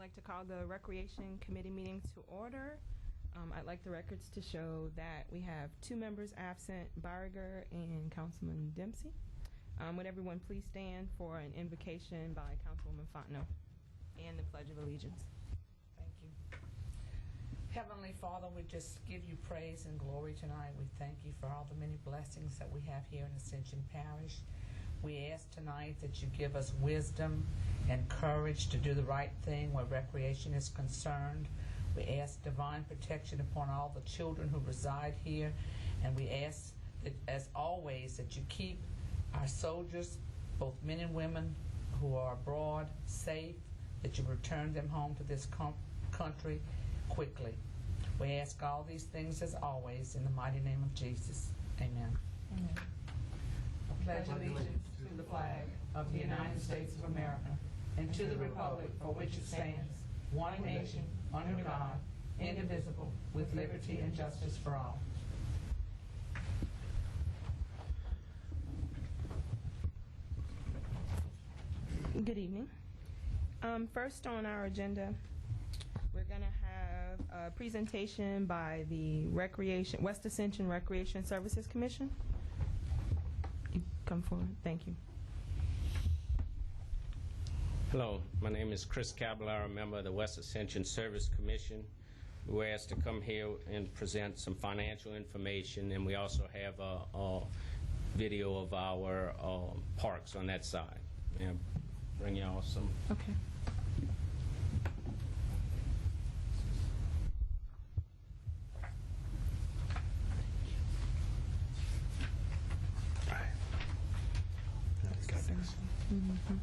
like to call the Recreation Committee meeting to order. I'd like the records to show that we have 2 members absent, Barger and Councilman Dempsey. Would everyone please stand for an invocation by Councilwoman Fontenot and the Pledge of Allegiance? Thank you. Heavenly Father, we just give you praise and glory tonight. We thank you for all the many blessings that we have here in Ascension Parish. We ask tonight that you give us wisdom and courage to do the right thing where recreation is concerned. We ask divine protection upon all the children who reside here, and we ask that, as always, that you keep our soldiers, both men and women who are abroad, safe, that you return them home to this country quickly. We ask all these things, as always, in the mighty name of Jesus. Amen. Amen. I pledge allegiance to the flag of the United States of America and to the republic for which it stands, one nation, under God, indivisible, with liberty and justice for all. Good evening. First on our agenda, we're going to have a presentation by the West Ascension Recreation Services Commission. You come forward. Thank you. Hello, my name is Chris Caballero, member of the West Ascension Service Commission. We were asked to come here and present some financial information, and we also have a video of our parks on that side. And bring y'all some. Okay. Mm-hmm.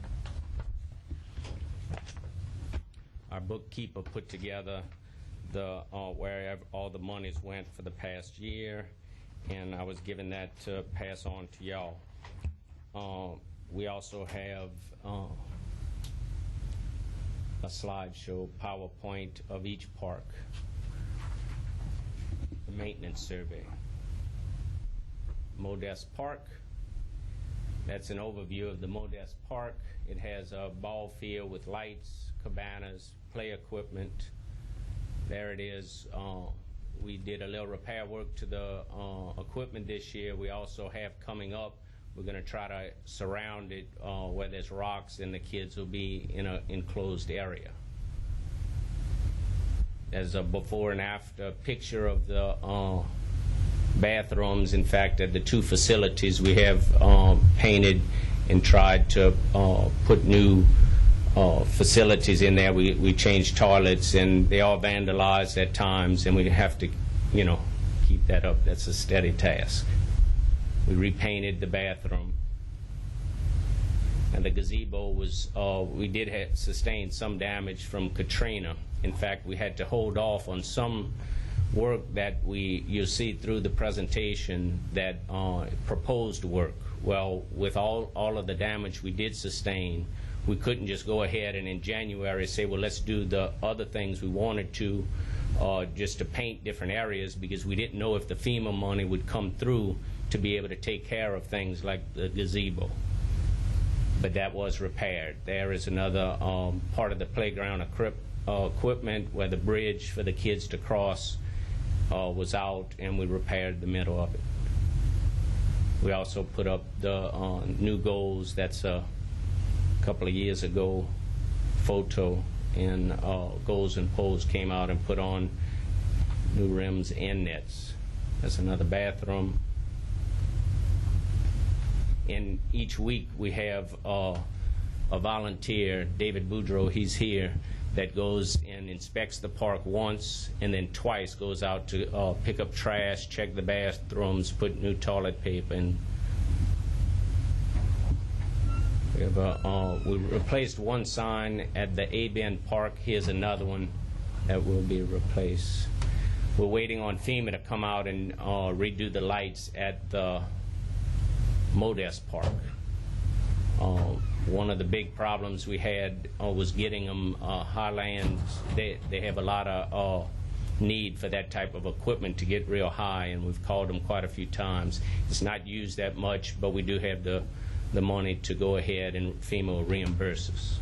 Our bookkeeper put together the where all the monies went for the past year, and I was given that to pass on to y'all. We also have a slideshow PowerPoint of each park, the maintenance survey. Modest Park, that's an overview of the Modest Park. It has a ball field with lights, cabanas, play equipment. There it is. We did a little repair work to the equipment this year. We also have coming up, we're going to try to surround it where there's rocks, and the kids will be in an enclosed area. There's a before and after picture of the bathrooms. In fact, at the 2 facilities, we have painted and tried to put new facilities in there. We changed toilets, and they are vandalized at times, and we have to, keep that up. That's a steady task. We repainted the bathroom. And the gazebo was, we did sustain some damage from Katrina. In fact, we had to hold off on some work that you'll see through the presentation, that proposed work. Well, with all of the damage we did sustain, we couldn't just go ahead and in January say, well, let's do the other things we wanted to, just to paint different areas, because we didn't know if the FEMA money would come through to be able to take care of things like the gazebo. But that was repaired. There is another part of the playground equipment where the bridge for the kids to cross was out, and we repaired the middle of it. We also put up the new goals. That's a couple of years ago photo, and Goals and Poles came out and put on new rims and nets. That's another bathroom. And each week we have a volunteer, David Boudreau, he's here, that goes and inspects the park once, and then twice goes out to pick up trash, check the bathrooms, put new toilet paper in. We replaced one sign at the A-Bend Park. Here's another one that will be replaced. We're waiting on FEMA to come out and redo the lights at the Modest Park. One of the big problems we had was getting them highlands. They have a lot of need for that type of equipment to get real high, and we've called them quite a few times. It's not used that much, but we do have the money to go ahead, and FEMA will reimburse us.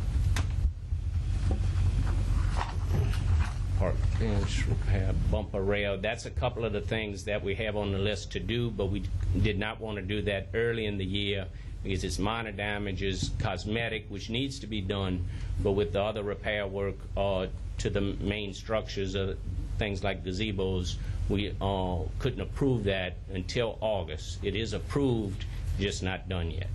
park bench repair, bumper rail. That's a couple of the things that we have on the list to do, but we did not want to do that early in the year because it's minor damages, cosmetic, which needs to be done, but with the other repair work to the main structures, things like gazebos, we couldn't approve that until August. It is approved, just not done yet.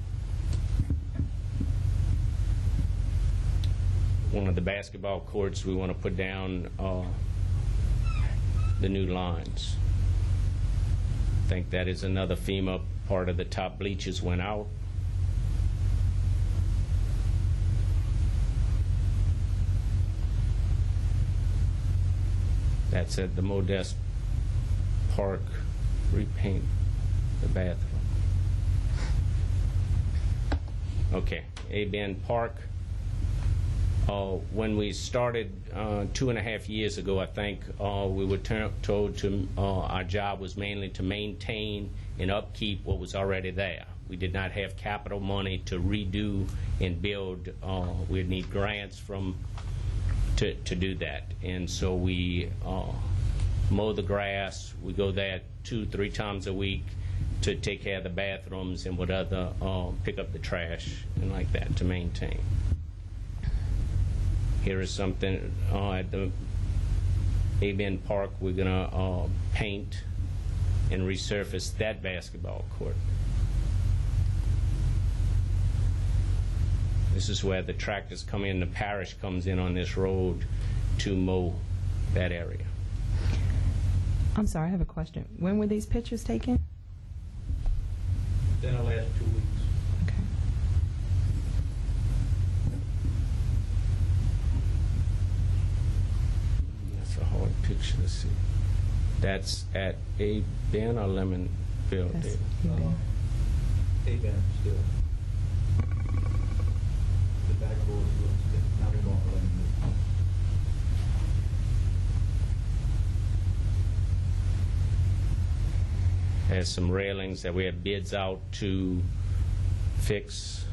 One of the basketball courts, we want to put down the new lines. I think that is another FEMA. Part of the top bleachers went out. That's at the Modest Park, repaint the bathroom. Okay, A-Bend Park. When we started 2.5 years ago, I think, we were told to, our job was mainly to maintain and upkeep what was already there. We did not have capital money to redo and build. We'd need grants to do that. And so we mow the grass. We go there 2-3 times a week to take care of the bathrooms and what other, pick up the trash and like that to maintain. Here is something at the A-Bend Park. We're going to paint and resurface that basketball court. This is where the tractors come in. The parish comes in on this road to mow that area. I'm sorry, I have a question. When were these pictures taken? Within the last 2 weeks. Okay. That's a hard picture to see. That's at A-Bend or Lemonville, That's David? A-Bend. A-Bend still. The backboard was now we're going for Lemonville. Has some railings that we have bids out to fix.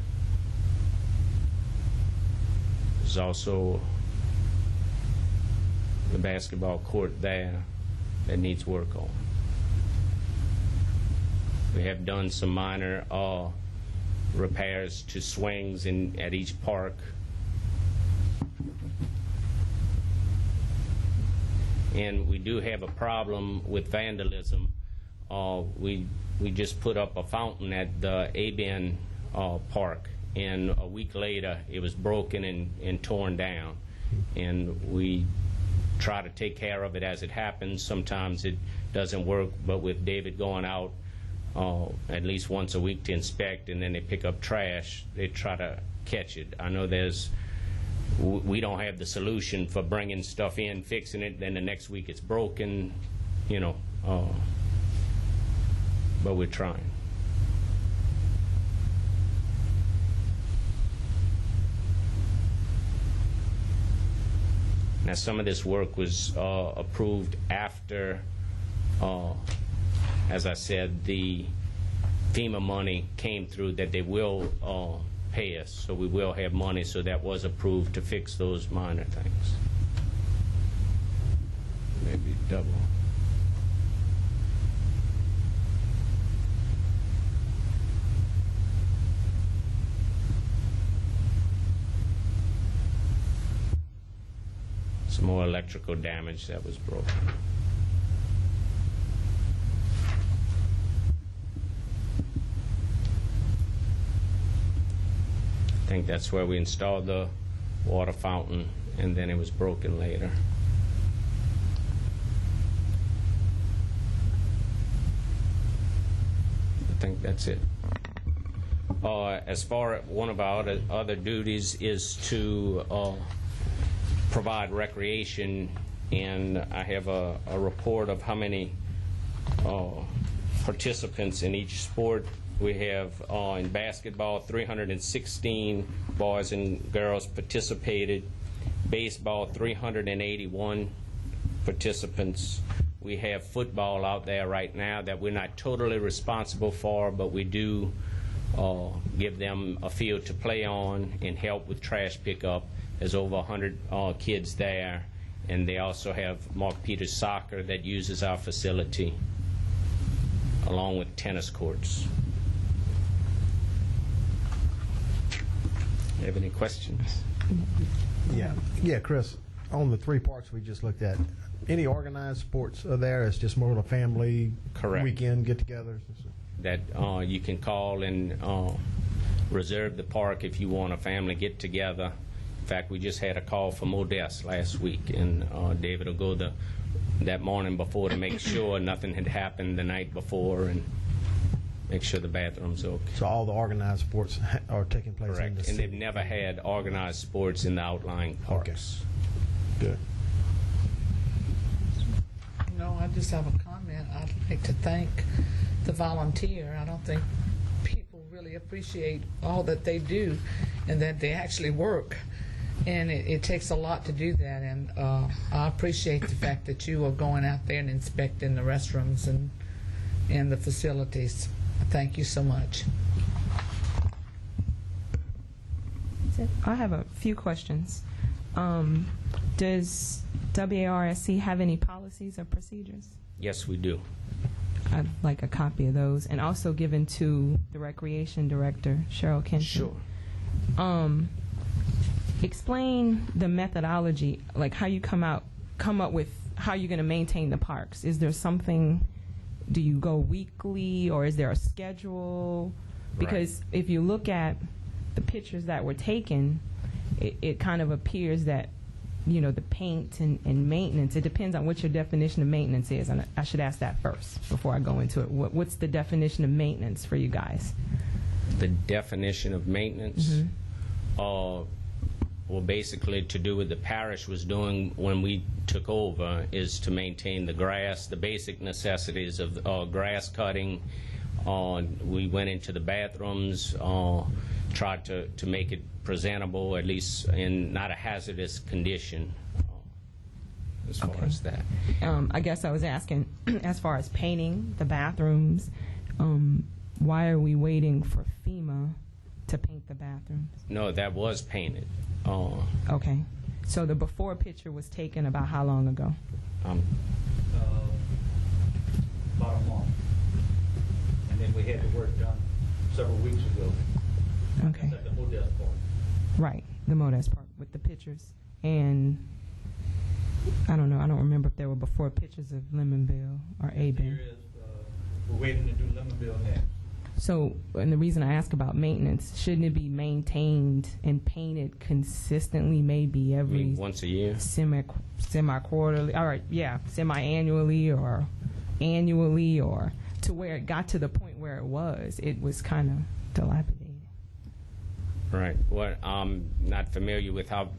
There's also the basketball court there that needs work on. We have done some minor repairs to swings at each park. And we do have a problem with vandalism. We just put up a fountain at the A-Bend Park, and a week later it was broken and torn down. And we try to take care of it as it happens. Sometimes it doesn't work, but with David going out at least once a week to inspect, and then they pick up trash, they try to catch it. I know we don't have the solution for bringing stuff in, fixing it, then the next week it's broken, you know, but we're trying. Now, some of this work was approved after, as I said, the FEMA money came through that they will pay us, so we will have money, so that was approved to fix those minor things. Maybe double. Some more electrical damage that was broken. I think that's where we installed the water fountain, and then it was broken later. I think that's it. As far as one of our other duties is to provide recreation, and I have a report of how many participants in each sport. We have in basketball 316 boys and girls participated, baseball 381 participants. We have football out there right now that we're not totally responsible for, but we do give them a field to play on and help with trash pickup. There's over 100 kids there, And they also have Mark Peters Soccer that uses our facility, along with tennis courts. You have any questions? Yeah, Chris, on the 3 parks we just looked at, any organized sports are there? It's just more of a family Correct. weekend get-togethers? That you can call and reserve the park if you want a family get-together. In fact, we just had a call from Odessa last week, and David will go that morning before to make sure nothing had happened the night before and make sure the bathroom's okay. So all the organized sports are taking place in Correct. the And city? they've never had organized sports in the outlying parks. Good. No, I just have a comment. I'd like to thank the volunteer. I don't think people really appreciate all that they do and that they actually work. And it takes a lot to do that. And I appreciate the fact that you are going out there and inspecting the restrooms and the facilities. Thank you so much. I have a few questions. Does WARSC have any policies or procedures? Yes, we do. I'd like a copy of those, and also given to the Recreation Director, Cheryl Kenton. Sure. Explain the methodology, like how you come up with how you're going to maintain the parks. Is there something, do you go weekly, or is there a schedule? Because if you look at the pictures that were taken, it kind of appears that, you know, the paint and maintenance, it depends on what your definition of maintenance is. And I should ask that first before I go into it. What's the definition of maintenance for you guys? The definition of maintenance? Well, basically to do what the parish was doing when we took over is to maintain the grass, the basic necessities of grass cutting. We went into the bathrooms, tried to make it presentable, at least in not a hazardous condition as far as that. I guess I was asking, as far as painting the bathrooms, why are we waiting for FEMA to paint the bathrooms? No, that was painted. Okay. So the before picture was taken about how long ago? About a month. And then we had the work done several weeks ago. Okay. At the Modest Park. Right, the Modest Park with the pictures. And I don't know, I don't remember if there were before pictures of Lemonville or A-Bin. There is, we're waiting to do Lemonville next. So, and the reason I ask about maintenance, shouldn't it be maintained and painted consistently, maybe I every mean, once a year. semi-quarterly, all right, yeah, semi-annually or annually, or to where it got to the point where it was kind of dilapidated? Right. Well, I'm not familiar with how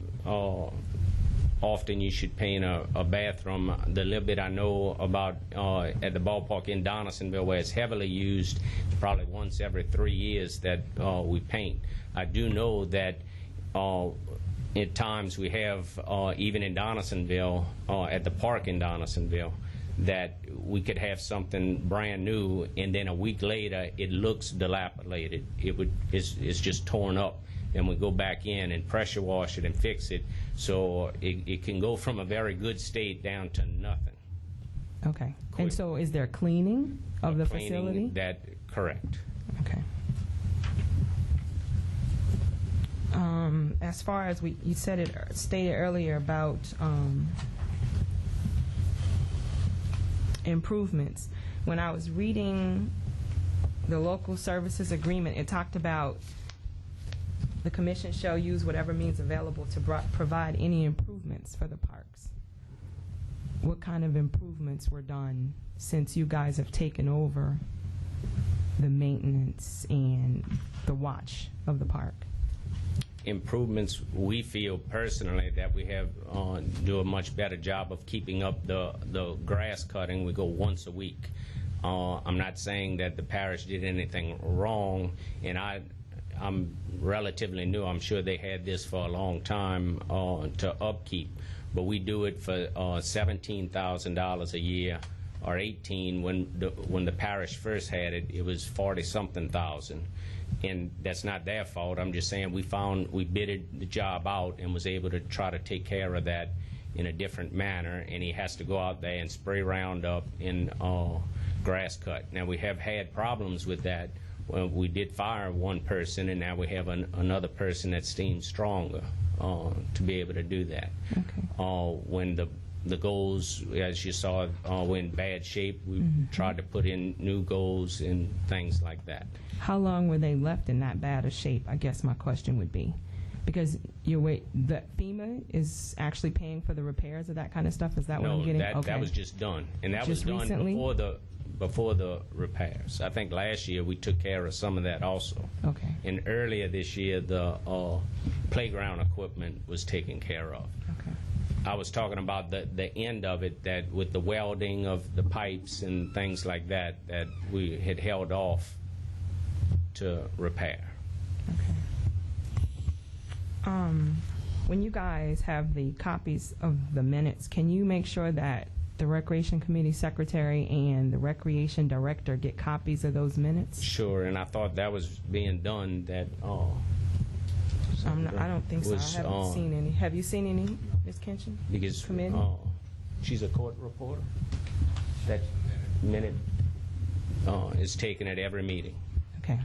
often you should paint a bathroom. The little bit I know about at the ballpark in Donaldsonville, where it's heavily used, it's probably once every 3 years that we paint. I do know that at times we have, even in Donaldsonville, at the park in Donaldsonville, that we could have something brand new, and then a week later it looks dilapidated. It's just torn up, and we go back in and pressure wash it and fix it, so it can go from a very good state down to nothing. Okay. Quick. And so is there cleaning of the Cleaning, facility? That correct. Okay. As far as you stated earlier about improvements, when I was reading the local services agreement, it talked about the commission shall use whatever means available to provide any improvements for the parks. What kind of improvements were done since you guys have taken over the maintenance and the watch of the park? Improvements, we feel personally that we have do a much better job of keeping up the grass cutting. We go once a week. I'm not saying that the parish did anything wrong, and I'm relatively new. I'm sure they had this for a long time to upkeep, but we do it for $17,000 a year, or 18. When the parish first had it, it was 40-something thousand. And that's not their fault. I'm just saying we bidded the job out and was able to try to take care of that in a different manner, and he has to go out there and spray Roundup in grass cut. Now, we have had problems with that. Well, we did fire one person, and now we have another person that's steam stronger to be able to do that. Okay. When the goals, as you saw, were in bad shape, we tried to put in new goals and things like that. How long were they left in that bad a shape, I guess my question would be? Because the FEMA is actually paying for the repairs of that kind of stuff? Is that what I'm getting? No, that was just done. And that was done recently? before the repairs. I think last year we took care of some of that also. Okay. And earlier this year, the playground equipment was taken care of. Okay. I was talking about the end of it, that with the welding of the pipes and things like that, that we had held off to repair. Okay. When you guys have the copies of the minutes, can you make sure that the Recreation Committee Secretary and the Recreation Director get copies of those minutes? Sure, and I thought that was being done. That I don't think so. I haven't seen any. Have you seen any, Ms. Kenshin? Because Committee? She's a court reporter. That minute is taken at every meeting. Okay.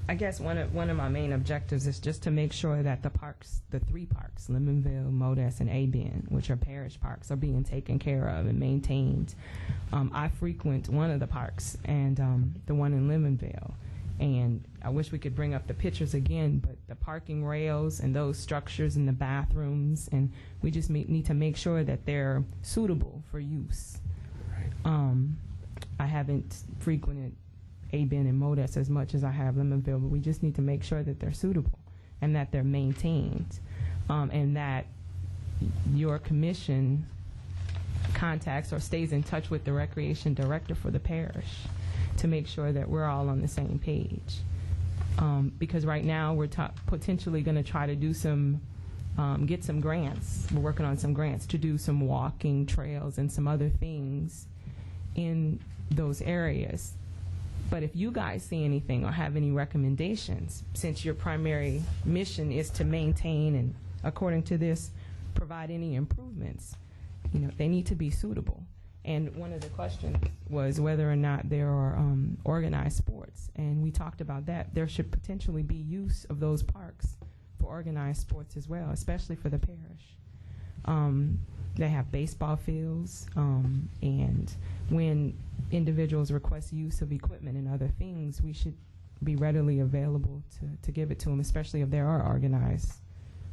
I guess one of my main objectives is just to make sure that the parks, the 3 parks, Lemonville, Modesto, and A-Bend, which are parish parks, are being taken care of and maintained. I frequent one of the parks, and the one in Lemonville, and I wish we could bring up the pictures again, but the parking rails and those structures in the bathrooms, and we just need to make sure that they're suitable for use. Right. I haven't frequented A-Bend and Modesto as much as I have Lemonville, but we just need to make sure that they're suitable and that they're maintained, and that your commission contacts or stays in touch with the recreation director for the parish to make sure that we're all on the same page. Because right now we're potentially going to try to do some, get some grants. We're working on some grants to do some walking trails and some other things in those areas. But if you guys see anything or have any recommendations, since your primary mission is to maintain and, according to this, provide any improvements, they need to be suitable. And one of the questions was whether or not there are organized sports. And we talked about that. There should potentially be use of those parks for organized sports as well, especially for the parish. They have baseball fields, and when individuals request use of equipment and other things, we should be readily available to give it to them, especially if there are organized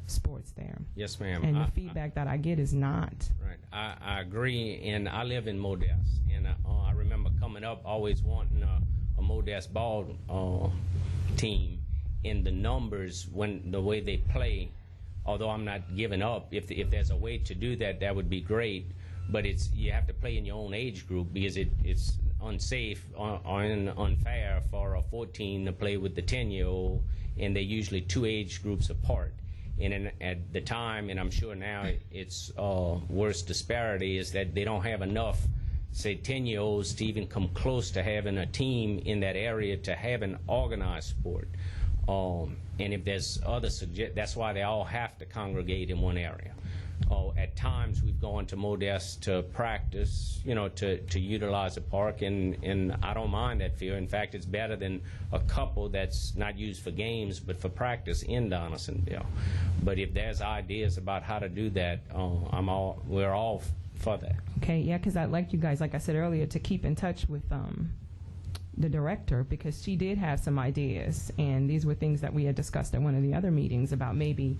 sports there. Yes, ma'am. And the feedback that I get is not. Right. I agree, and I live in Modesto, and I remember coming up always wanting a Modesto ball team, and the numbers, when the way they play, although I'm not giving up, if there's a way to do that, that would be great. But you have to play in your own age group, because it's unsafe or unfair for a 14 to play with the 10-year-old, and they're usually 2 age groups apart. And at the time, and I'm sure now it's worse disparity, is that they don't have enough, say, 10-year-olds to even come close to having a team in that area to have an organized sport. And if there's other that's why they all have to congregate in one area. At times we've gone to Modesto to practice, to utilize the park, and I don't mind that field. In fact, it's better than a couple that's not used for games but for practice in Donaldsonville. But if there's ideas about how to do that, we're all for that. Okay, yeah, because I'd like you guys, like I said earlier, to keep in touch with the director, because she did have some ideas, and these were things that we had discussed at one of the other meetings about maybe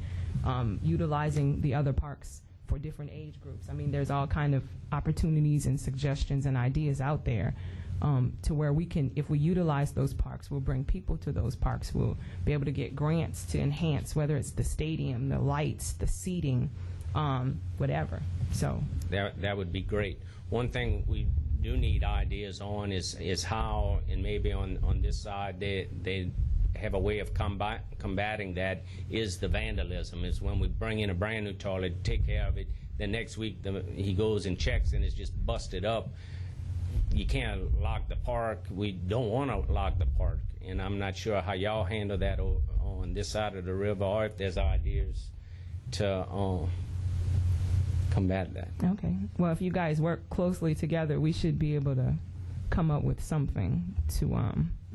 utilizing the other parks for different age groups. I mean, there's all kind of opportunities and suggestions and ideas out there to where we can, if we utilize those parks, we'll bring people to those parks. We'll be able to get grants to enhance, whether it's the stadium, the lights, the seating, whatever. So that would be great. One thing we do need ideas on is how, and maybe on this side they have a way of combating that, is the vandalism. Is when we bring in a brand new toilet, take care of it, the next week he goes and checks and it's just busted up. you can't lock the park. We don't want to lock the park, and I'm not sure how y'all handle that on this side of the river, or if there's ideas to combat that. Okay. Well, if you guys work closely together, we should be able to come up with something to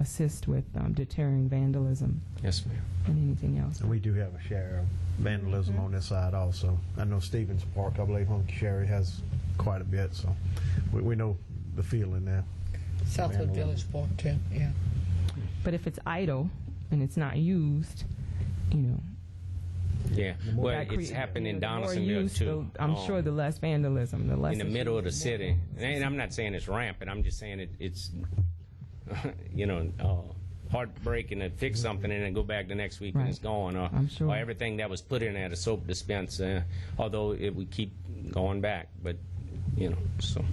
assist with deterring vandalism Yes, ma'am. and anything else. And we do have a share of vandalism on this side also. I know Stevens Park, I believe, on Sherry has quite a bit, so we know the feeling there. Southwood Vandalism. Village Park too, yeah. But if it's idle and it's not used, you know, Yeah, well, that it's happened in the more Donaldsonville use, too. I'm sure the less vandalism, the less in the it's middle of the used. city. And I'm not saying it's rampant. I'm just saying it's, heartbreaking to fix something and then go back the next week and Right. it's gone. Or, I'm sure. or everything that was put in at a soap dispenser, although it would keep going back. But, so.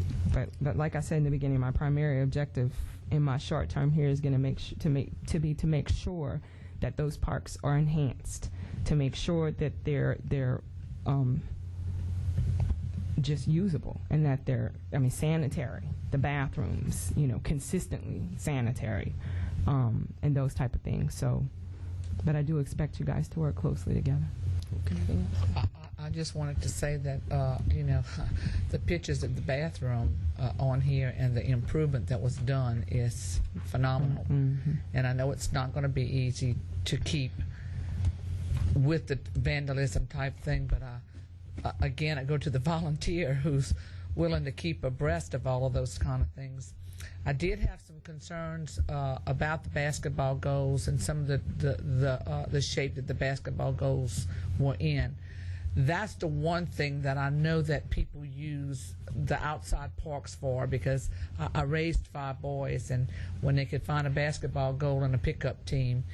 But like I said in the beginning, my primary objective in my short term here is going to make sure that those parks are enhanced, to make sure that they're just usable and that they're sanitary. The bathrooms, consistently sanitary, and those type of things. So, but I do expect you guys to work closely together. Anything else? I just wanted to say that, the pictures of the bathroom on here and the improvement that was done is phenomenal. Mm-hmm. And I know it's not going to be easy to keep with the vandalism type thing, but again, I go to the volunteer who's willing to keep abreast of all of those kind of things. I did have some concerns about the basketball goals and some of the shape that the basketball goals were in. That's the one thing that I know that people use the outside parks for, because I raised 5 boys, and when they could find a basketball goal in a pickup team,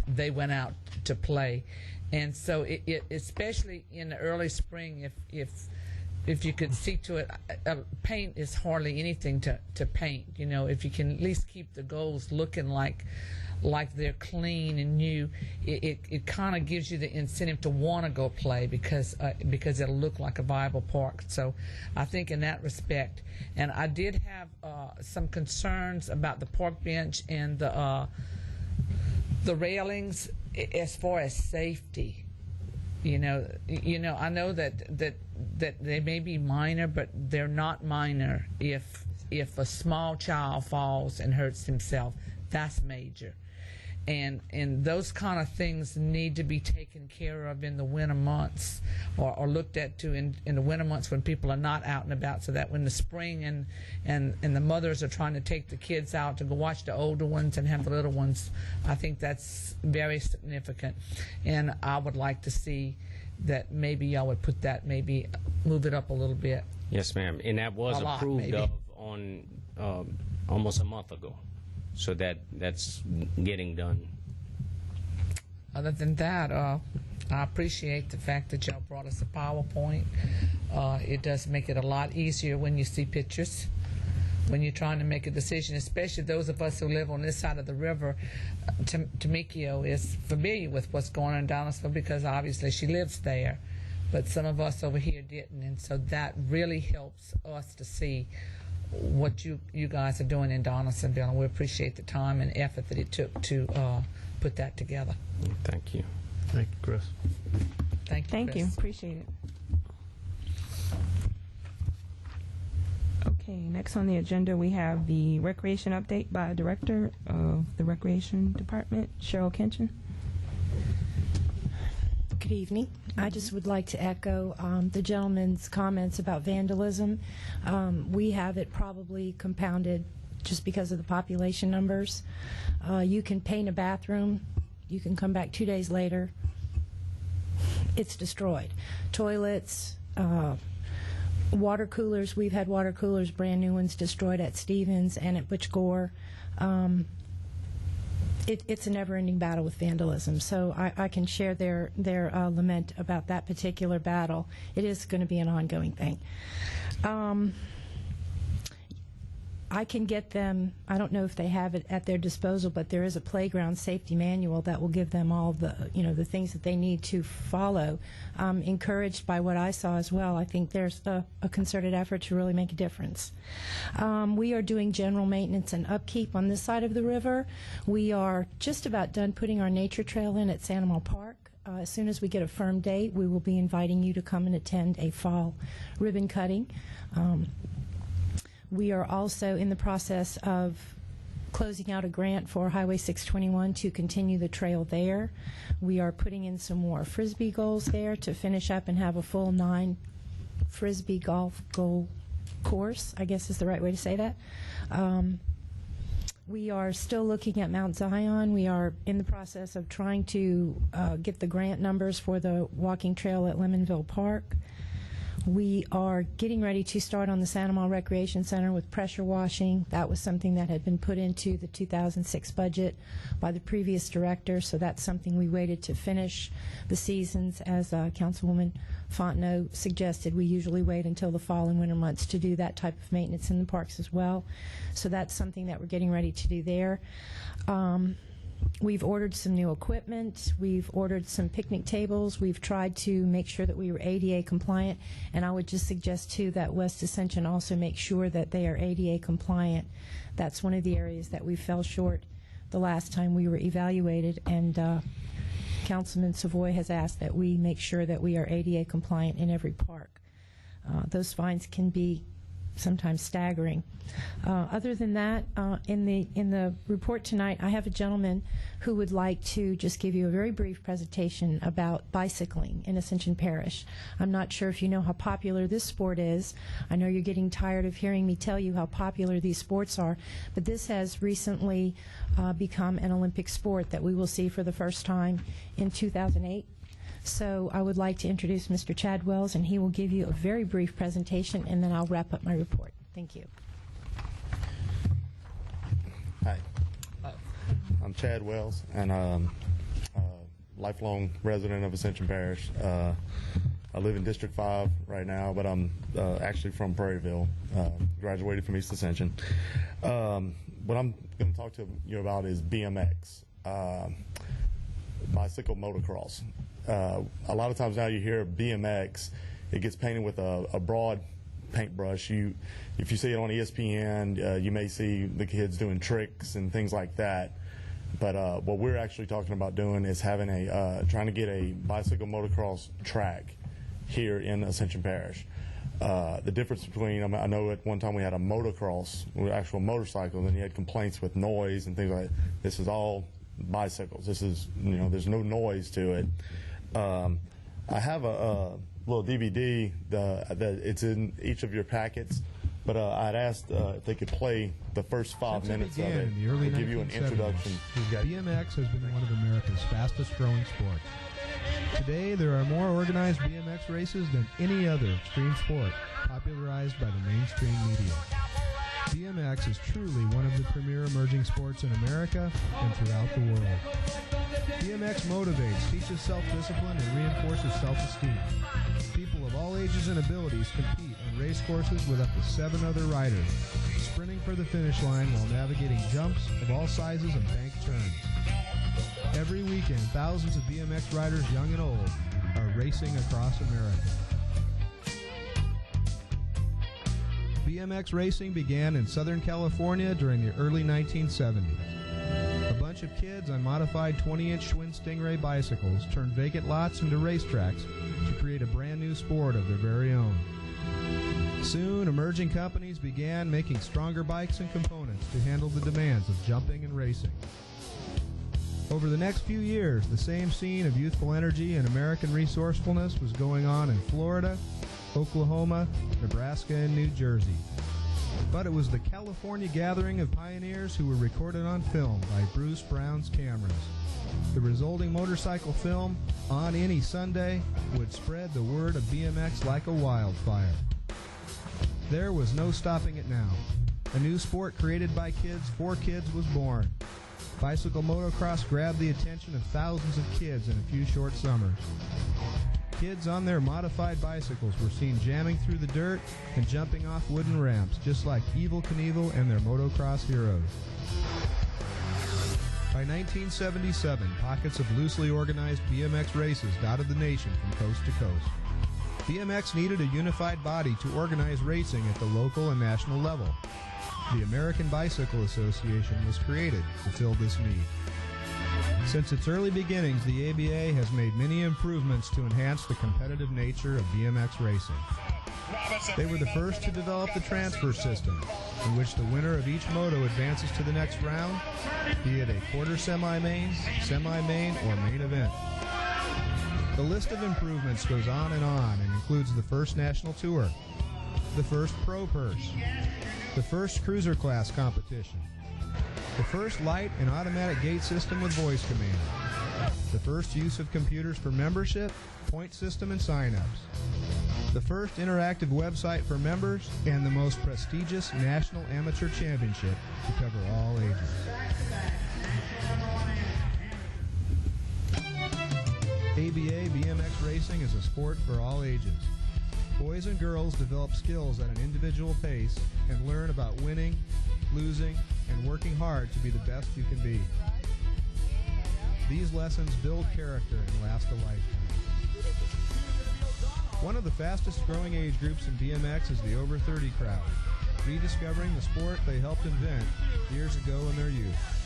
they went out to play. And so it especially in the early spring, if you could see to it, paint is hardly anything to paint. If you can at least keep the goals looking like they're clean and new, it kind of gives you the incentive to want to go play because it'll look like a viable park. So I think in that respect, and I did have some concerns about the park bench and the railings as far as safety. I know that they may be minor, but they're not minor. If a small child falls and hurts himself, that's major. And those kind of things need to be taken care of in the winter months, or looked at too in the winter months when people are not out and about, so that when the spring and the mothers are trying to take the kids out to go watch the older ones and have the little ones, I think that's very significant. And I would like to see that maybe y'all would put that, maybe move it up a little bit. Yes, ma'am. And that was A lot, approved maybe. of on almost a month ago. So that's getting done. Other than that, I appreciate the fact that y'all brought us a PowerPoint. It does make it a lot easier when you see pictures, when you're trying to make a decision, especially those of us who live on this side of the river. Tamikio is familiar with what's going on in Donaldsonville because obviously she lives there, but some of us over here didn't, and so that really helps us to see what you guys are doing in Donaldsonville, and we appreciate the time and effort that it took to put that together. Thank you. Thank you, Chris. Thank you, Thank you. Chris. Appreciate it. Okay, next on the agenda we have the recreation update by Director of the Recreation Department, Cheryl Kenshin. Good evening. I just would like to echo the gentleman's comments about vandalism. We have it probably compounded just because of the population numbers. You can paint a bathroom. You can come back 2 days later. It's destroyed. Toilets, water coolers. We've had water coolers, brand new ones, destroyed at Stevens and at Butch Gore. It's a never-ending battle with vandalism, so I can share their lament about that particular battle. It is going to be an ongoing thing. I can get them, I don't know if they have it at their disposal, but there is a playground safety manual that will give them all the, the things that they need to follow. Encouraged by what I saw as well, I think there's a concerted effort to really make a difference. We are doing general maintenance and upkeep on this side of the river. We are just about done putting our nature trail in at Sandoval Park. As soon as we get a firm date, we will be inviting you to come and attend a fall ribbon cutting. We are also in the process of closing out a grant for Highway 621 to continue the trail there. We are putting in some more Frisbee goals there to finish up and have a full 9 Frisbee golf goal course, I guess is the right way to say that. We are still looking at Mount Zion. We are in the process of trying to get the grant numbers for the walking trail at Lemonville Park. We are getting ready to start on the Sandoval Recreation Center with pressure washing. That was something that had been put into the 2006 budget by the previous director, so that's something we waited to finish the seasons. As Councilwoman Fontenot suggested, we usually wait until the fall and winter months to do that type of maintenance in the parks as well. So that's something that we're getting ready to do there. We've ordered some new equipment. We've ordered some picnic tables. We've tried to make sure that we were ADA compliant. And I would just suggest, too, that West Ascension also make sure that they are ADA compliant. That's one of the areas that we fell short the last time we were evaluated. And Councilman Savoy has asked that we make sure that we are ADA compliant in every park. Those fines can be sometimes staggering. Other than that, in the report tonight, I have a gentleman who would like to just give you a very brief presentation about bicycling in Ascension Parish. I'm not sure if you know how popular this sport is. I know you're getting tired of hearing me tell you how popular these sports are, but this has recently become an Olympic sport that we will see for the first time in 2008. So I would like to introduce Mr. Chad Wells, and he will give you a very brief presentation, and then I'll wrap up my report. Thank you. Hi. I'm Chad Wells, and I'm a lifelong resident of Ascension Parish. I live in District 5 right now, but I'm actually from Prairieville, graduated from East Ascension. What I'm going to talk to you about is BMX, bicycle motocross. A lot of times now you hear BMX, it gets painted with a broad paintbrush. If you see it on ESPN, you may see the kids doing tricks and things like that. But what we're actually talking about doing is having trying to get a bicycle motocross track here in Ascension Parish. The difference between, I know at one time we had a motocross, actual motorcycle, and then you had complaints with noise and things like that. This is all bicycles. This is, there's no noise to it. I have a little DVD that it's in each of your packets, but I'd asked if they could play the first 5 minutes of it in the early to give you an 1970s, introduction. BMX has been one of America's fastest growing sports. Today, there are more organized BMX races than any other extreme sport popularized by the mainstream media. BMX is truly one of the premier emerging sports in America and throughout the world. BMX motivates, teaches self-discipline, and reinforces self-esteem. People of all ages and abilities compete on race courses with up to 7 other riders, sprinting for the finish line while navigating jumps of all sizes and bank turns. Every weekend, thousands of BMX riders, young and old, are racing across America. BMX racing began in Southern California during the early 1970s. A bunch of kids on modified 20-inch Schwinn Stingray bicycles turned vacant lots into racetracks to create a brand new sport of their very own. Soon, emerging companies began making stronger bikes and components to handle the demands of jumping and racing. Over the next few years, the same scene of youthful energy and American resourcefulness was going on in Florida, Oklahoma, Nebraska, and New Jersey. But it was the California gathering of pioneers who were recorded on film by Bruce Brown's cameras. The resulting motorcycle film, On Any Sunday, would spread the word of BMX like a wildfire. There was no stopping it now. A new sport created by kids for kids was born. Bicycle motocross grabbed the attention of thousands of kids in a few short summers. kids on their modified bicycles were seen jamming through the dirt and jumping off wooden ramps, just like Evel Knievel and their motocross heroes. By 1977, pockets of loosely organized BMX races dotted the nation from coast to coast. BMX needed a unified body to organize racing at the local and national level. The American Bicycle Association was created to fill this need. Since its early beginnings, the ABA has made many improvements to enhance the competitive nature of BMX racing. They were the first to develop the transfer system, in which the winner of each moto advances to the next round, be it a quarter semi-main, or main event. The list of improvements goes on and includes the first national tour, the first pro purse, the first cruiser class competition, the first light and automatic gate system with voice command, the first use of computers for membership, point system, and sign-ups, the first interactive website for members, and the most prestigious national amateur championship to cover all ages. ABA BMX racing is a sport for all ages. Boys and girls develop skills at an individual pace and learn about winning, losing, and working hard to be the best you can be. These lessons build character and last a lifetime. One of the fastest growing age groups in BMX is the over 30 crowd, rediscovering the sport they helped invent years ago in their youth.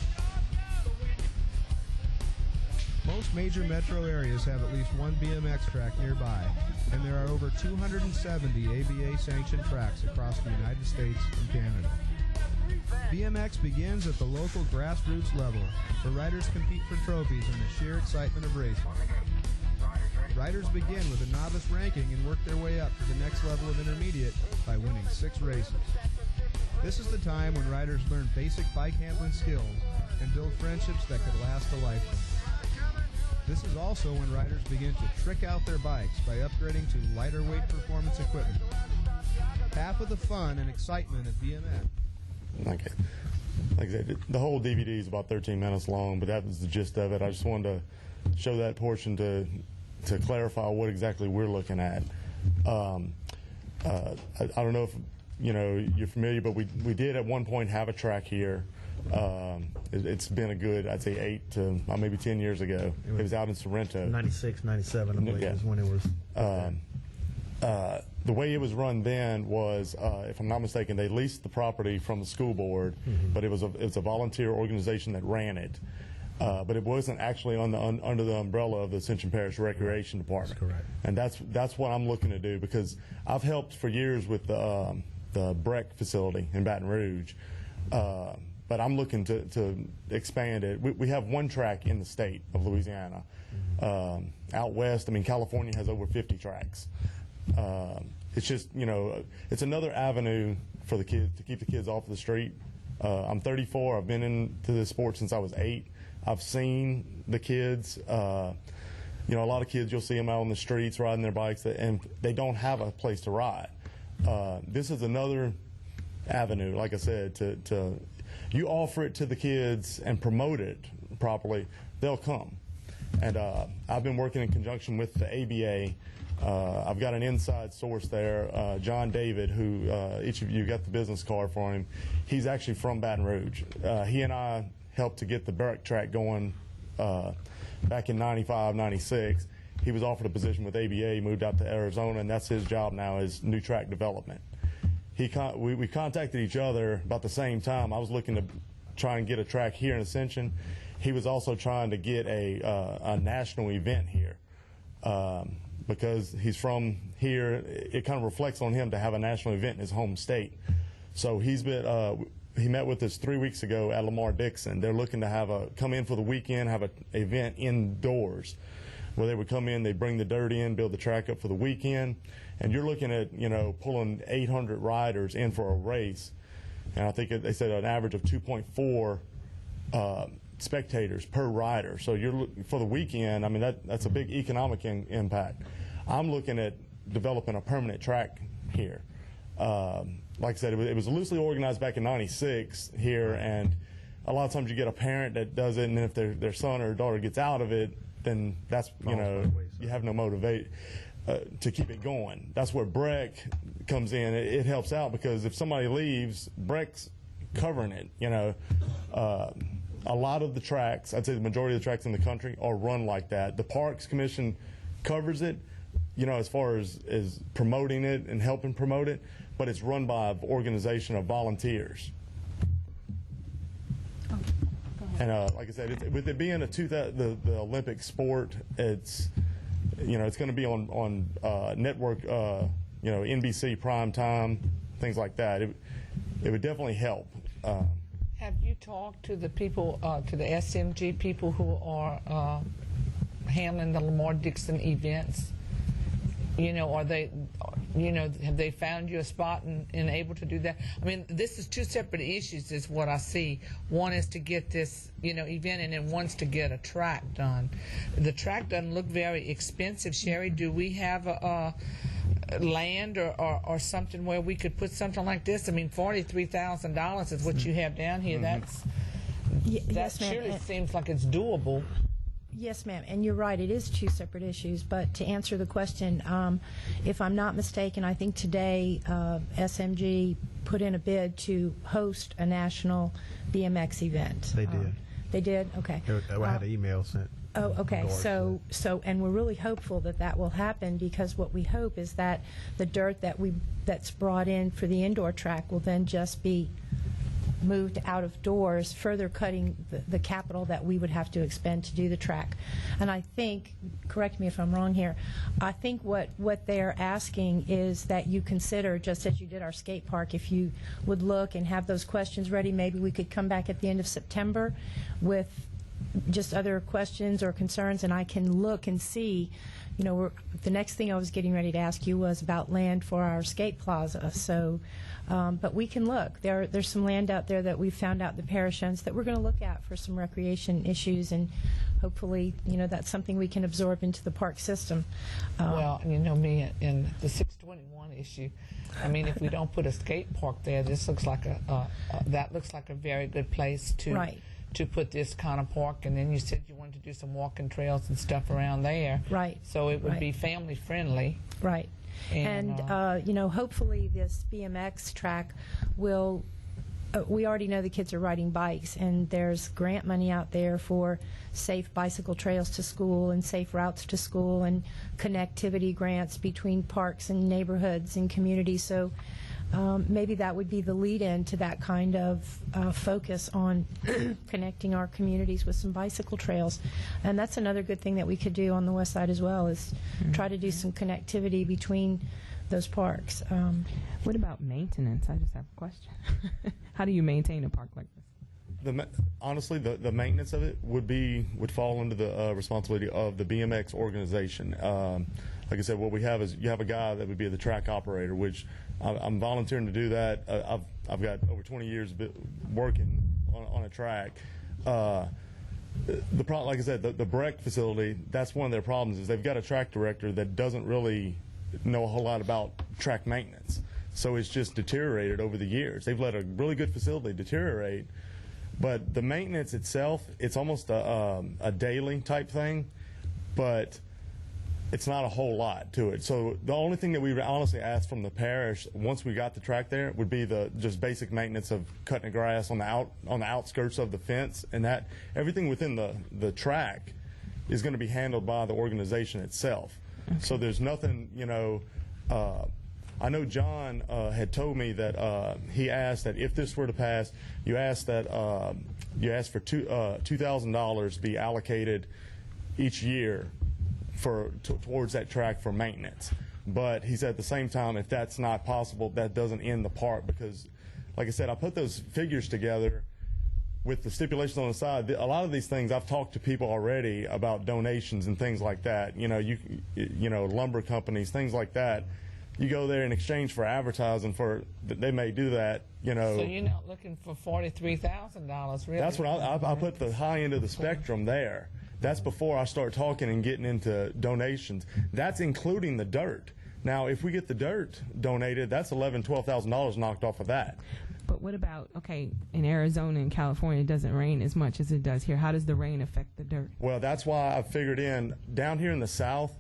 Most major metro areas have at least one BMX track nearby, and there are over 270 ABA-sanctioned tracks across the United States and Canada. BMX begins at the local grassroots level, where riders compete for trophies and the sheer excitement of racing. Riders begin with a novice ranking and work their way up to the next level of intermediate by winning 6 races. This is the time when riders learn basic bike handling skills and build friendships that could last a lifetime. This is also when riders begin to trick out their bikes by upgrading to lighter weight performance equipment. Half of the fun and excitement of BMX. Okay. Like I said, the whole DVD is about 13 minutes long, but that was the gist of it. I just wanted to show that portion to clarify what exactly we're looking at. I don't know if you're familiar, but we did at one point have a track here. It's been a good, I'd say 8 to maybe 10 years ago. It was out in Sorrento. 96, 97, I believe is when it was. The way it was run then was, if I'm not mistaken, they leased the property from the school board, but it was a volunteer organization that ran it. But it wasn't actually under the umbrella of the Ascension Parish Recreation Department. That's correct. And that's what I'm looking to do, because I've helped for years with the Breck facility in Baton Rouge. But I'm looking to expand it. We have one track in the state of Louisiana. Out west, California has over 50 tracks. It's just, it's another avenue for the kids to keep the kids off the street. I'm 34. I've been into this sport since I was 8. I've seen the kids. A lot of kids, you'll see them out on the streets riding their bikes, and they don't have a place to ride. This is another avenue, like I said, to you offer it to the kids and promote it properly, they'll come. And I've been working in conjunction with the ABA. I've got an inside source there, John David, who each of you got the business card for him. He's actually from Baton Rouge. He and I helped to get the Breck track going back in 95, 96. He was offered a position with ABA, moved out to Arizona, and that's his job now, is new track development. We contacted each other about the same time. I was looking to try and get a track here in Ascension. He was also trying to get a national event here. Because he's from here, it kind of reflects on him to have a national event in his home state. So he met with us 3 weeks ago at Lamar-Dixon. They're looking to come in for the weekend, have an event indoors, where they would come in, they'd bring the dirt in, build the track up for the weekend, and you're looking at, pulling 800 riders in for a race. And I think they said an average of 2.4 spectators per rider. So for the weekend, that's a big economic impact. I'm looking at developing a permanent track here. Like I said, it was loosely organized back in '96 here, and a lot of times you get a parent that does it, and then if their son or daughter gets out of it, then that's, you Falls know, by the wayside. you have no motivate to keep it going. That's where BREC comes in. It helps out because if somebody leaves, BREC's covering it, you know. A lot of the tracks, I'd say the majority of the tracks in the country are run like that. The Parks Commission covers it, you know, as far as promoting it and helping promote it, but it's run by an organization of volunteers. And like I said, with it being the Olympic sport, it's, you know, it's going to be on network, you know, NBC prime time, things like that. It would definitely help. Have you talked to the people, to the SMG people who are handling the Lamar Dixon events? You know, are they, you know, have they found you a spot and able to do that? I mean, this is two separate issues is what I see. One is to get this, you know, event, and then one's to get a track done. The track doesn't look very expensive. Sherry, do we have land or something where we could put something like this? I mean, $43,000 is what you have down here. That's Yes, that ma'am. surely seems like it's doable. Yes, ma'am, and you're right, it is two separate issues, but to answer the question, if I'm not mistaken, I think today SMG put in a bid to host a national BMX event. They did. They did? Okay. I had an email sent. Oh, okay. Endorsed So, and we're really hopeful that that will happen, because what we hope is that the dirt that's brought in for the indoor track will then just be moved out of doors, further cutting the capital that we would have to expend to do the track. And I think, correct me if I'm wrong here, I think what they're asking is that you consider, just as you did our skate park, if you would look and have those questions ready, maybe we could come back at the end of September with just other questions or concerns, and I can look and see. You know, the next thing I was getting ready to ask you was about land for our skate plaza. So, but we can look. There's some land out there that we've found out the parish owns that we're going to look at for some recreation issues, and hopefully, you know, that's something we can absorb into the park system. Well, you know me, in the 621 issue, I mean, if we don't put a skate park there, this looks like that looks like a very good place to. Right. To put this kind of park, and then you said you wanted to do some walking trails and stuff around there. Right. So it would Right. be family friendly. Right. And you know, hopefully this BMX track will, we already know the kids are riding bikes, and there's grant money out there for safe bicycle trails to school and safe routes to school and connectivity grants between parks and neighborhoods and communities. So maybe that would be the lead-in to that kind of focus on connecting our communities with some bicycle trails. And that's another good thing that we could do on the west side as well, is try to do some connectivity between those parks. What about maintenance? I just have a question. How do you maintain a park like this? Honestly, the maintenance of it would fall under the responsibility of the BMX organization. Like I said, what we have is you have a guy that would be the track operator, which I'm volunteering to do that. I've got over 20 years working on a track. The problem, like I said, the BREC facility, that's one of their problems, is they've got a track director that doesn't really know a whole lot about track maintenance. So it's just deteriorated over the years. They've let a really good facility deteriorate, but the maintenance itself, it's almost a daily type thing, but it's not a whole lot to it. So the only thing that we honestly asked from the parish once we got the track there would be the just basic maintenance of cutting the grass on the outskirts of the fence, and that everything within the track is going to be handled by the organization itself. Okay. So there's nothing, you know. I know John had told me that he asked that if this were to pass, you asked for $2,000 to be allocated each year towards that track for maintenance. But he said at the same time, if that's not possible, that doesn't end the park, because, like I said, I put those figures together with the stipulations on the side. A lot of these things, I've talked to people already about donations and things like that. You know, you know, lumber companies, things like that. You go there in exchange for advertising they may do that, you know. So you're not looking for $43,000, really? That's what I put the high end of the spectrum there. That's before I start talking and getting into donations. That's including the dirt. Now, if we get the dirt donated, that's $11,000, $12,000 knocked off of that. But what about, okay, in Arizona and California, it doesn't rain as much as it does here. How does the rain affect the dirt? Well, that's why I figured down here in the South,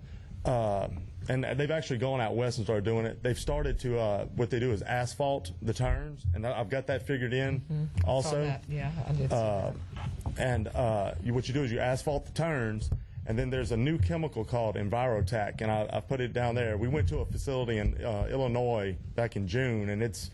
and they've actually gone out west and started doing it. They've started to, what they do is asphalt the turns, and I've got that figured in also. Saw that. Yeah, I did see that. And what you do is you asphalt the turns, and then there's a new chemical called EnviroTac, and I put it down there. We went to a facility in Illinois back in June, and it's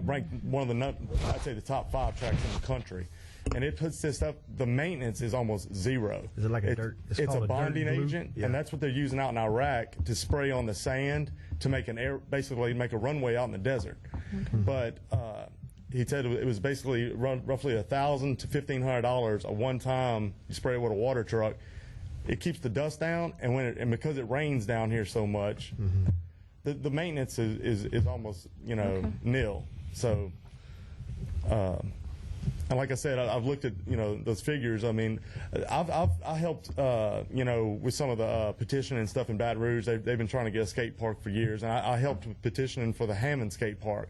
ranked one of the, I'd say, the top 5 tracks in the country. And it puts this up, the maintenance is almost zero. Is it like a dirt? It's a bonding agent, and that's what they're using out in Iraq to spray on the sand to make basically make a runway out in the desert. But he said it was basically roughly $1,000 to $1,500 a one-time. You spray it with a water truck. It keeps the dust down, and because it rains down here so much, the maintenance is almost nil. So. And like I said, I've looked at those figures. I mean, I helped with some of the petitioning and stuff in Baton Rouge. They've been trying to get a skate park for years, and I helped with petitioning for the Hammond skate park.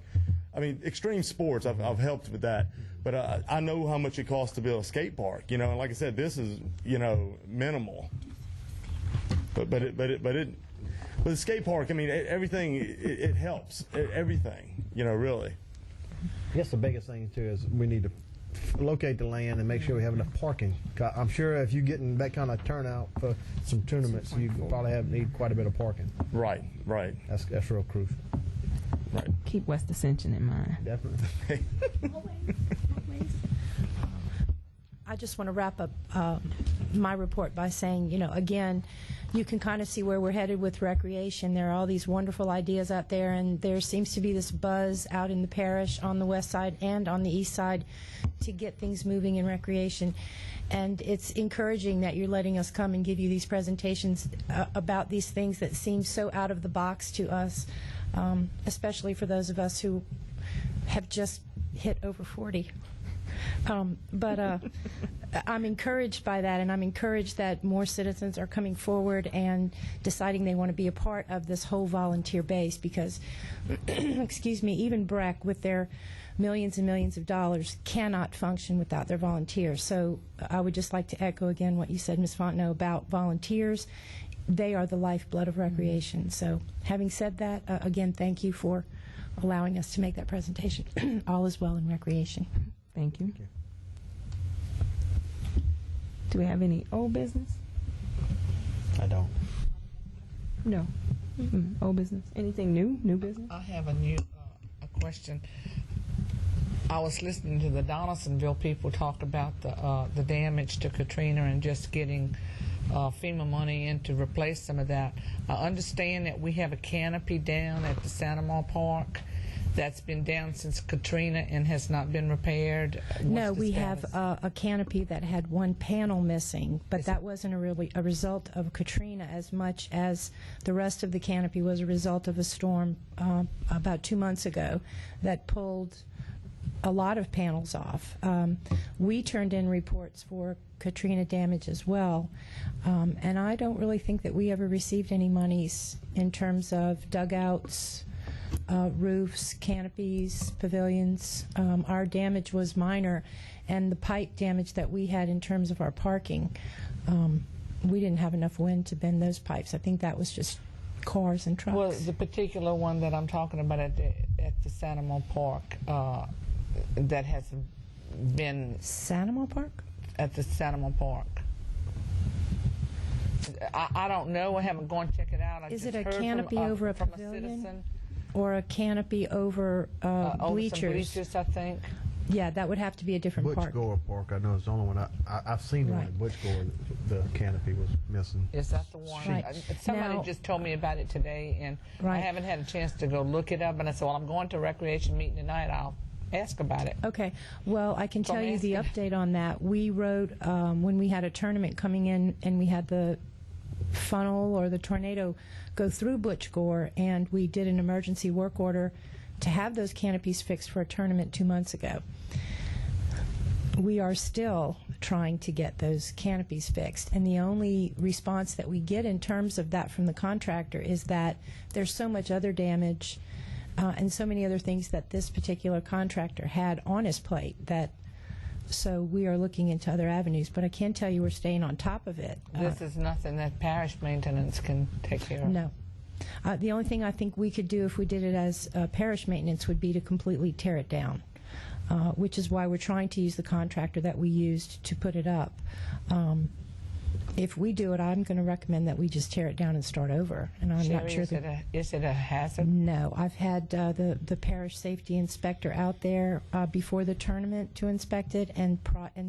I mean, extreme sports, I've helped with that, but I know how much it costs to build a skate park. And like I said, this is minimal. But the skate park, I mean, everything it helps. Everything, really. I guess the biggest thing too is we need to locate the land and make sure we have enough parking. I'm sure if you're getting that kind of turnout for some tournaments, you probably need quite a bit of parking. Right. That's real crucial. Right. Keep West Ascension in mind. Definitely. Always. I just want to wrap up my report by saying, again, you can kind of see where we're headed with recreation. There are all these wonderful ideas out there, and there seems to be this buzz out in the parish on the west side and on the east side to get things moving in recreation. And it's encouraging that you're letting us come and give you these presentations about these things that seem so out of the box to us, especially for those of us who have just hit over 40. But I'm encouraged by that, and I'm encouraged that more citizens are coming forward and deciding they want to be a part of this whole volunteer base because, excuse me, even BREC with their millions and millions of dollars cannot function without their volunteers. So I would just like to echo again what you said, Ms. Fontenot, about volunteers. They are the lifeblood of recreation. So having said that, again, thank you for allowing us to make that presentation. All is well in recreation. Thank you. Do we have any old business? I don't. No. Old business. Anything new? New business? I have a question. I was listening to the Donaldsonville people talk about the damage to Katrina and just getting FEMA money in to replace some of that. I understand that we have a canopy down at the Santa Mar Park that's been down since Katrina and has not been repaired. No, we have a canopy that had one panel missing, but that wasn't a result of Katrina as much as the rest of the canopy was a result of a storm about 2 months ago that pulled a lot of panels off. We turned in reports for Katrina damage as well, and I don't really think that we ever received any monies in terms of dugouts, roofs, canopies, pavilions. Our damage was minor, and the pipe damage that we had in terms of our parking, we didn't have enough wind to bend those pipes. I think that was just cars and trucks. Well, the particular one that I'm talking about at the Santa Mar Park that has been... Santa Mar Park? At the Santa Mar Park. I don't know. I haven't gone to check it out. Is it a canopy over a pavilion? A citizen. Or a canopy over bleachers? Over some bleachers, I think. Yeah, that would have to be a different park. Butch Park, I know it's the only one. I've seen one at Butch Gore. The canopy was missing. Is that the one? Right. Somebody just told me about it today, and I haven't had a chance to go look it up. And I said, well, I'm going to a recreation meeting tonight. I'll ask about it. Okay. Well, I can tell you the update on that. We wrote, when we had a tournament coming in and we had the funnel or the tornado go through Butch Gore, and we did an emergency work order to have those canopies fixed for a tournament 2 months ago. We are still trying to get those canopies fixed, and the only response that we get in terms of that from the contractor is that there's so much other damage and so many other things that this particular contractor had on his plate. So we are looking into other avenues, but I can tell you we're staying on top of it. This is nothing that parish maintenance can take care of. No. The only thing I think we could do if we did it as parish maintenance would be to completely tear it down, which is why we're trying to use the contractor that we used to put it up. If we do it, I'm going to recommend that we just tear it down and start over. And I'm not sure that Is it a hazard? No, I've had the parish safety inspector out there before the tournament to inspect it, and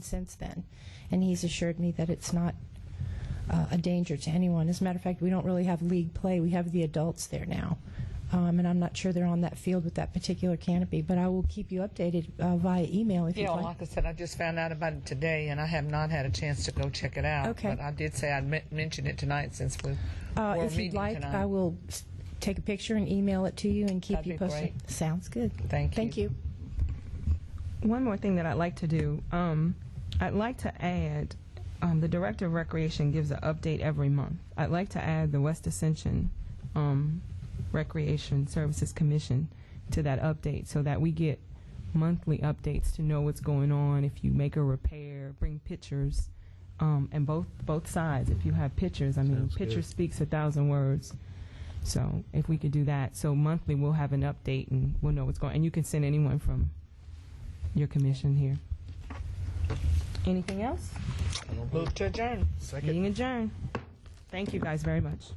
since then, and he's assured me that it's not a danger to anyone. As a matter of fact, we don't really have league play. We have the adults there now, and I'm not sure they're on that field with that particular canopy. But I will keep you updated via email if you'd Yeah, like. like I said, I just found out about it today, and I have not had a chance to go check it out. Okay. But I did say I'd mention it tonight since we were If meeting you'd like, tonight. I will take a picture and email it to you and keep That'd you be posted. great. Sounds good. Thank you. Thank you. One more thing that I'd like to do, I'd like to add, the Director of Recreation gives an update every month. I'd like to add the West Ascension Recreation Services Commission to that update so that we get monthly updates to know what's going on. If you make a repair, bring pictures, and both sides. If you have pictures, I mean, Sounds picture good. speaks 1,000 words. So if we could do that, so monthly we'll have an update and we'll know what's going on. And you can send anyone from your commission here. Anything else? Move to adjourn. Meeting adjourned. Thank you guys very much.